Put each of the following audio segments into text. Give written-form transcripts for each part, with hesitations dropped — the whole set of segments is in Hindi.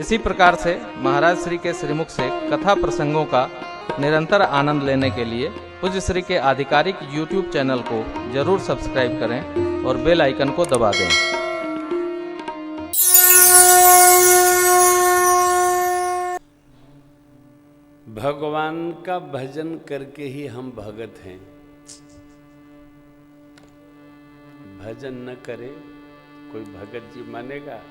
इसी प्रकार से महाराज श्री के श्रीमुख से कथा प्रसंगों का निरंतर आनंद लेने के लिए पूज्य श्री के आधिकारिक YouTube चैनल को जरूर सब्सक्राइब करें और बेल आइकन को दबा दें। भगवान का भजन करके ही हम भगत हैं। भजन न करे कोई भगत जी मानेगा?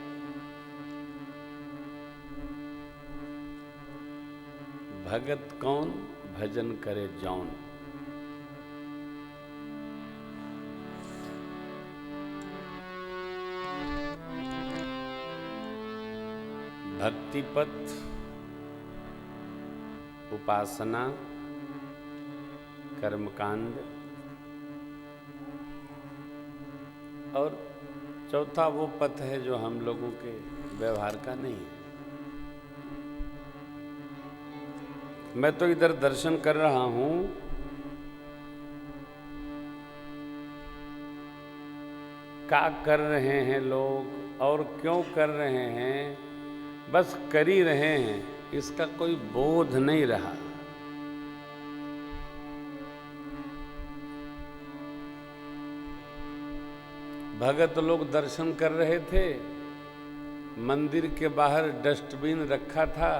भगत कौन भजन करे जौन। भक्ति पथ, उपासना, कर्मकांड और चौथा वो पथ है जो हम लोगों के व्यवहार का नहीं है। मैं तो इधर दर्शन कर रहा हूं, क्या कर रहे हैं लोग और क्यों कर रहे हैं, बस कर ही रहे हैं, इसका कोई बोध नहीं रहा। भगत लोग दर्शन कर रहे थे, मंदिर के बाहर डस्टबिन रखा था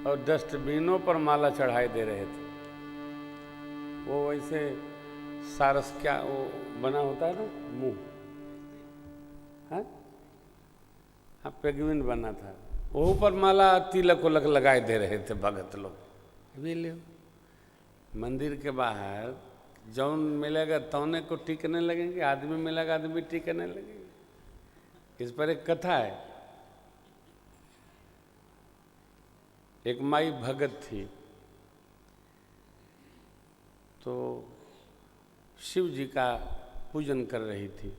और डस्टबिनों पर माला चढ़ाई दे रहे थे। वो वैसे सारस क्या वो बना होता है ना, मुंह, हाँ पेगविन बना था, वो ऊपर माला तिलक उलक लगाए दे रहे थे भगत लोग। भी ले मंदिर के बाहर जौन मिलेगा तौने को टिकने लगेंगे, आदमी मिलेगा आदमी टिकने लगेंगे। इस पर एक कथा है। एक माई भगत थी, तो शिव जी का पूजन कर रही थी।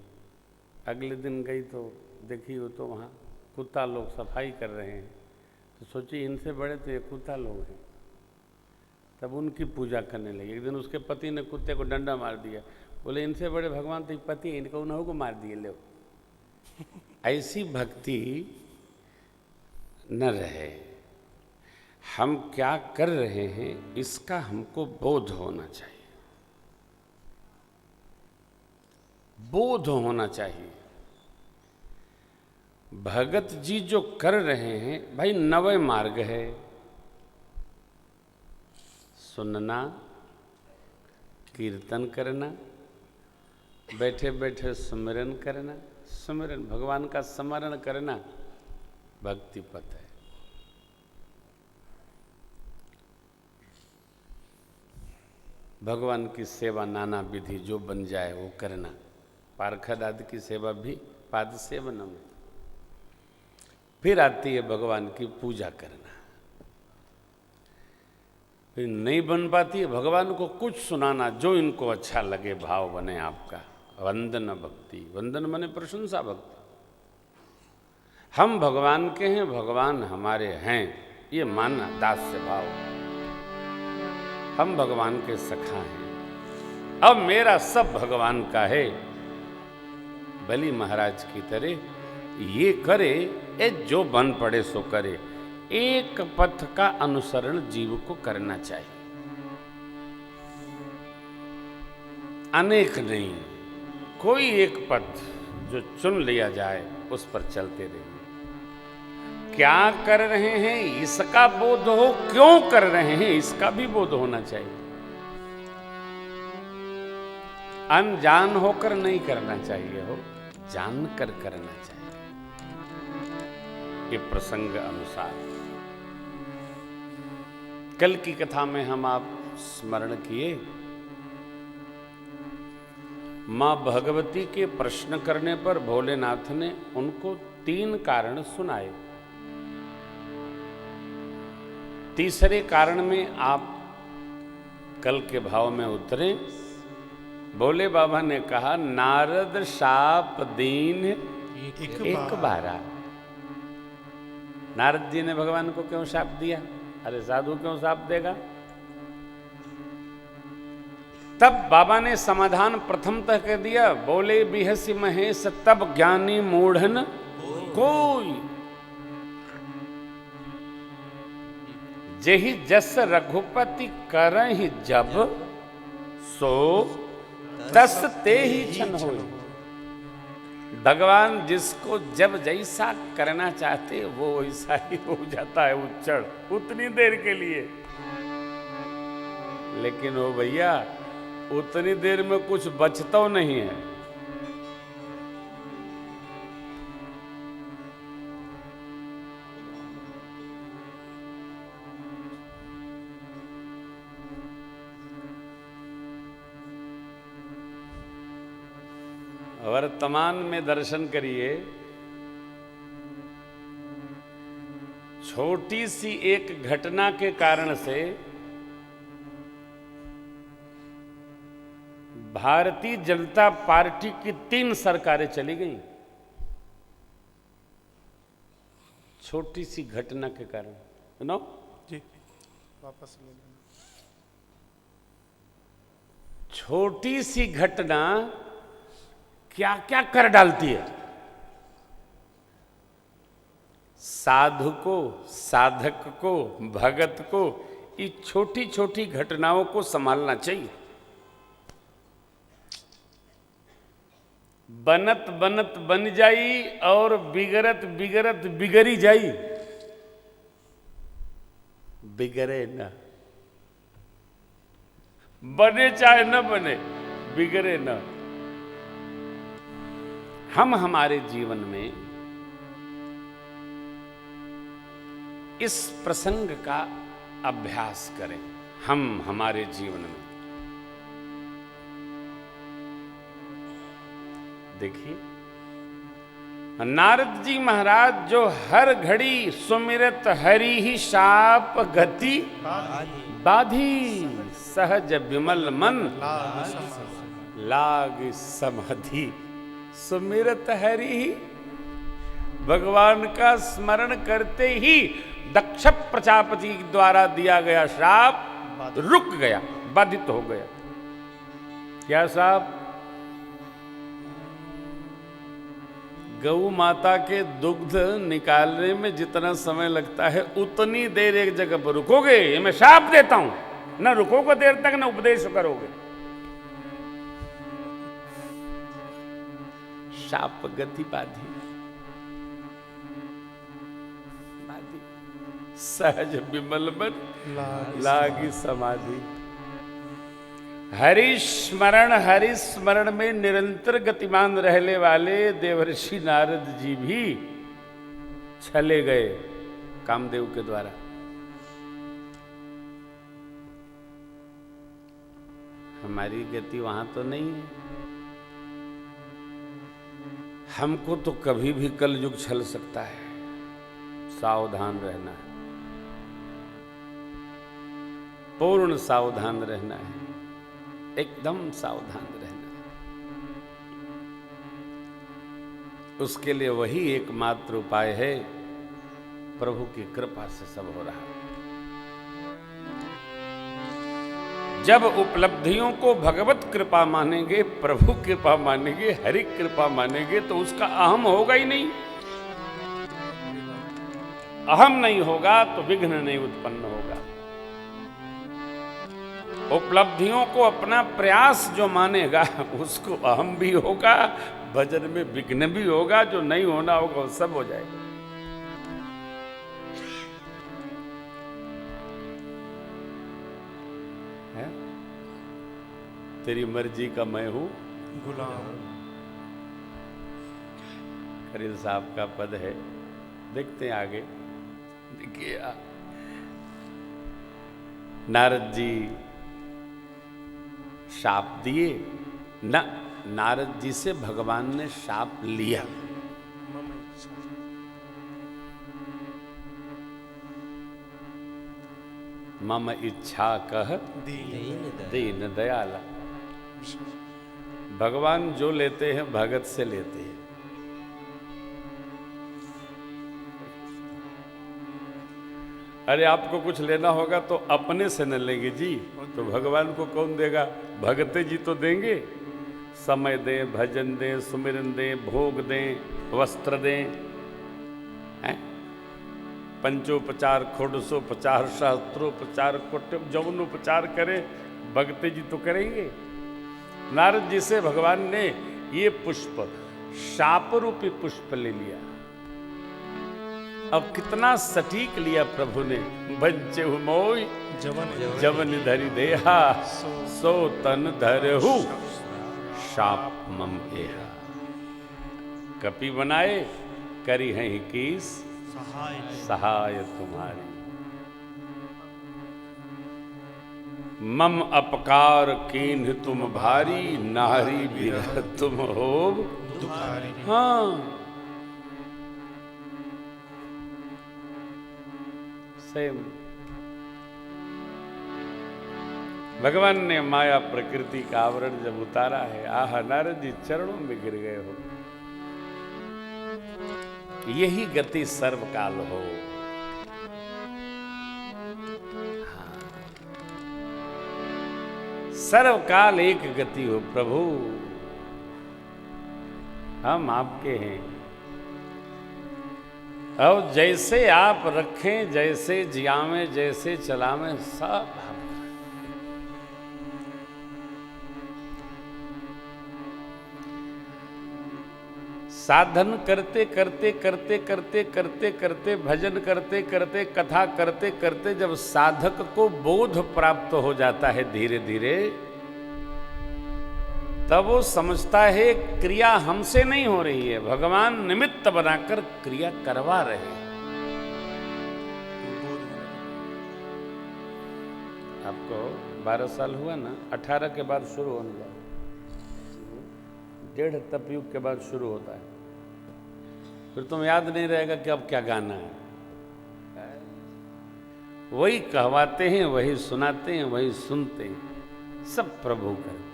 अगले दिन गई तो देखी वो तो वहाँ कुत्ता लोग सफाई कर रहे हैं, तो सोची इनसे बड़े तो ये कुत्ता लोग हैं। तब उनकी पूजा करने लगी। एक दिन उसके पति ने कुत्ते को डंडा मार दिया, बोले इनसे बड़े भगवान तो पति है, इनको उन्हों को मार दिए लो। ऐसी भक्ति न रहे। हम क्या कर रहे हैं इसका हमको बोध होना चाहिए, बोध होना चाहिए। भगत जी जो कर रहे हैं भाई नवे मार्ग है। सुनना, कीर्तन करना, बैठे बैठे स्मरण करना, स्मरण भगवान का स्मरण करना भक्ति पथ है। भगवान की सेवा नाना विधि जो बन जाए वो करना। पारखद आदि की सेवा भी पाद सेवनम। फिर आती है भगवान की पूजा करना। फिर नहीं बन पाती है भगवान को कुछ सुनाना जो इनको अच्छा लगे, भाव बने आपका। वंदन भक्ति, वंदन माने प्रशंसा भक्ति। हम भगवान के हैं, भगवान हमारे हैं, ये मानना दास्य भाव। हम भगवान के सखा हैं, अब मेरा सब भगवान का है। बलि महाराज की तरह ये करे, ए जो बन पड़े सो करे। एक पथ का अनुसरण जीव को करना चाहिए, अनेक नहीं। कोई एक पथ जो चुन लिया जाए उस पर चलते रहिए। क्या कर रहे हैं इसका बोध हो, क्यों कर रहे हैं इसका भी बोध होना चाहिए। अनजान होकर नहीं करना चाहिए, हो जानकर करना चाहिए। ये प्रसंग अनुसार कल की कथा में हम आप स्मरण किए, मां भगवती के प्रश्न करने पर भोलेनाथ ने उनको 3 कारण सुनाए। तीसरे कारण में आप कल के भाव में उतरे। भोले बाबा ने कहा नारद शाप दीन एक बारा। नारद जी ने भगवान को क्यों शाप दिया? अरे साधु क्यों शाप देगा? तब बाबा ने समाधान प्रथमतः कह दिया, बोले बिहसी महेश तब ज्ञानी मूढ़न कोई। जेहि जस रघुपति करहि जब, सो तस ते ही छन होई। भगवान जिसको जब जैसा करना चाहते वो वैसा ही हो जाता है उच्चड़, उतनी देर के लिए। लेकिन वो भैया उतनी देर में कुछ बचता नहीं है। वर्तमान में दर्शन करिए, छोटी सी एक घटना के कारण से भारतीय जनता पार्टी की 3 सरकारें चली गई। छोटी सी घटना के कारण, नो जी वापस ले लेना। छोटी सी घटना क्या क्या कर डालती है। साधु को, साधक को, भगत को इस छोटी छोटी घटनाओं को संभालना चाहिए। बनत बनत बन जाई और बिगड़त बिगड़त बिगड़ी जाई। बिगड़े ना, बने चाहे न बने, बिगड़े ना। हम हमारे जीवन में इस प्रसंग का अभ्यास करें। हम हमारे जीवन में देखिए, नारद जी महाराज जो हर घड़ी सुमिरत हरि ही शाप गति बाधी, सहज विमल मन लाग समाधि। सुमिरत हरि ही, भगवान का स्मरण करते ही दक्ष प्रजापति द्वारा दिया गया श्राप रुक गया, बाधित हो गया। क्या श्राप? गौ माता के दुग्ध निकालने में जितना समय लगता है उतनी देर एक जगह पर रुकोगे, ये मैं श्राप देता हूं। न रुकोगे देर तक, न उपदेश करोगे। शाप गति बाधी, सहज विमल मन लागी समाधि। हरि स्मरण में निरंतर गतिमान रहने वाले देवर्षि नारद जी भी चले गए कामदेव के द्वारा। हमारी गति वहां तो नहीं है। हमको तो कभी भी कलयुग छल सकता है, सावधान रहना है, पूर्ण सावधान रहना है, एकदम सावधान रहना है। उसके लिए वही एकमात्र उपाय है, प्रभु की कृपा से सब हो रहा है। जब उपलब्धियों को भगवत कृपा मानेंगे, प्रभु कृपा मानेंगे, हरि कृपा मानेंगे, तो उसका अहम होगा ही नहीं। अहम नहीं होगा तो विघ्न नहीं उत्पन्न होगा। उपलब्धियों को अपना प्रयास जो मानेगा उसको अहम भी होगा, भजन में विघ्न भी होगा, जो नहीं होना होगा वो सब हो जाएगा। है? तेरी मर्जी का मैं हूं गुलाम। खलील साहब का पद है, देखते हैं आगे। देखिए नारद जी शाप दिए ना, नारद जी से भगवान ने शाप लिया। मम इच्छा कह दीन दयाला। भगवान जो लेते हैं भगत से लेते हैं। अरे आपको कुछ लेना होगा तो अपने से न लेंगे जी, तो भगवान को कौन देगा? भगते जी तो देंगे। समय दें, भजन दें, सुमिरन दें, भोग दें, वस्त्र दें, हैं? पंचोपचार खोडसोपचार शास्त्रोपचार कोट्य जौनोपचार करे भगत जी तो करेंगे। नारद जी से भगवान ने ये पुष्प शाप रूपी पुष्प ले लिया। अब कितना सटीक लिया प्रभु ने। बंचे मोई जवन धरि देहा सो तन धरहु शाप मम एहा। कपि बनाए करी हैं कीस सहाय तुम्हारी। मम अपकार कीन्ह तुम भारी नारी बिरह तुम होब दुखारी। हाँ सेम भगवान ने माया प्रकृति का आवरण जब उतारा है, आह नारद जी चरणों में गिर गए हो। यही गति सर्वकाल हो। हाँ। सर्वकाल एक गति हो प्रभु। हम आपके हैं। अब जैसे आप रखें, जैसे जियावें, जैसे चलावें, सब हम। साधन करते करते करते करते करते करते भजन करते करते कथा करते करते जब साधक को बोध प्राप्त हो जाता है धीरे धीरे, तब वो समझता है क्रिया हमसे नहीं हो रही है, भगवान निमित्त बनाकर क्रिया करवा रहे हैं। आपको 12 साल हुआ ना, 18 के बाद शुरू होने लगा। 1.5 तपयुग के बाद शुरू होता है। फिर तुम याद नहीं रहेगा कि अब क्या गाना है। वही कहवाते हैं, वही सुनाते हैं, वही सुनते हैं, सब प्रभु करते हैं।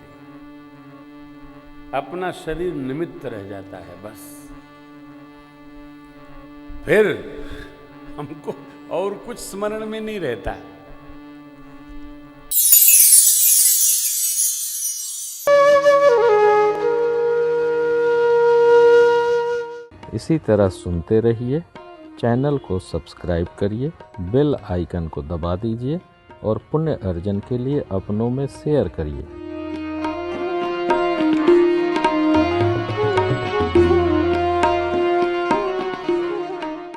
अपना शरीर निमित्त रह जाता है बस। फिर हमको और कुछ स्मरण में नहीं रहता। इसी तरह सुनते रहिए। चैनल को सब्सक्राइब करिए, बेल आइकन को दबा दीजिए और पुण्य अर्जन के लिए अपनों में शेयर करिए।